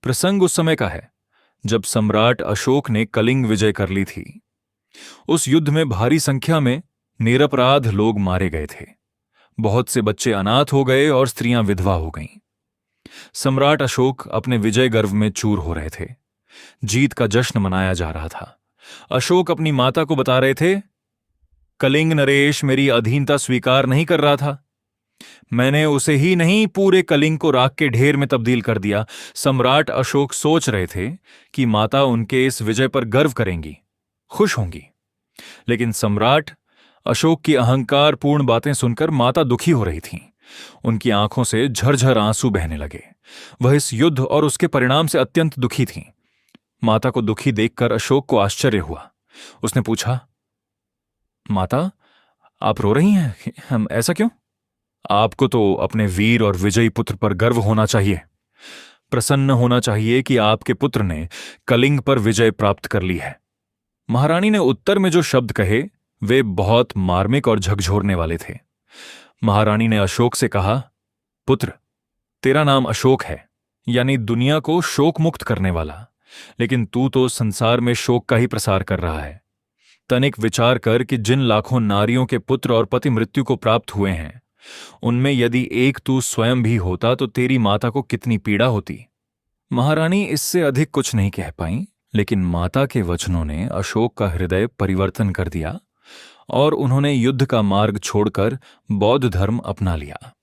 प्रसंग उस समय का है जब सम्राट अशोक ने कलिंग विजय कर ली थी। उस युद्ध में भारी संख्या में निरपराध लोग मारे गए थे। बहुत से बच्चे अनाथ हो गए और स्त्रियां विधवा हो गईं। सम्राट अशोक अपने विजय गर्व में चूर हो रहे थे। जीत का जश्न मनाया जा रहा था। अशोक अपनी माता को बता रहे थे, कलिंग नरेश मेरी अधीनता स्वीकार नहीं कर रहा था। मैंने उसे ही नहीं, पूरे कलिंग को राख के ढेर में तब्दील कर दिया। सम्राट अशोक सोच रहे थे कि माता उनके इस विजय पर गर्व करेंगी, खुश होंगी। लेकिन सम्राट अशोक की अहंकारपूर्ण बातें सुनकर माता दुखी हो रही थीं। उनकी आंखों से झरझर आंसू बहने लगे। वह इस युद्ध और उसके परिणाम से अत्यंत दुखी थीं। माता को दुखी देखकर अशोक को आश्चर्य हुआ। उसने पूछा, माता, आप रो रही हैं? हम ऐसा क्यों? आपको तो अपने वीर और विजयी पुत्र पर गर्व होना चाहिए। प्रसन्न होना चाहिए कि आपके पुत्र ने कलिंग पर विजय प्राप्त कर ली है। महारानी ने उत्तर में जो शब्द कहे वे बहुत मार्मिक और झकझोरने वाले थे। महारानी ने अशोक से कहा, पुत्र, तेरा नाम अशोक है, यानी दुनिया को शोक मुक्त करने वाला। लेकिन तू तो संसार में शोक का ही प्रसार कर रहा है। तनिक विचार कर कि जिन लाखों नारियों के पुत्र और पति मृत्यु को प्राप्त हुए हैं, उनमें यदि एक तू स्वयं भी होता तो तेरी माता को कितनी पीड़ा होती। महारानी इससे अधिक कुछ नहीं कह पाई, लेकिन माता के वचनों ने अशोक का हृदय परिवर्तन कर दिया और उन्होंने युद्ध का मार्ग छोड़कर बौद्ध धर्म अपना लिया।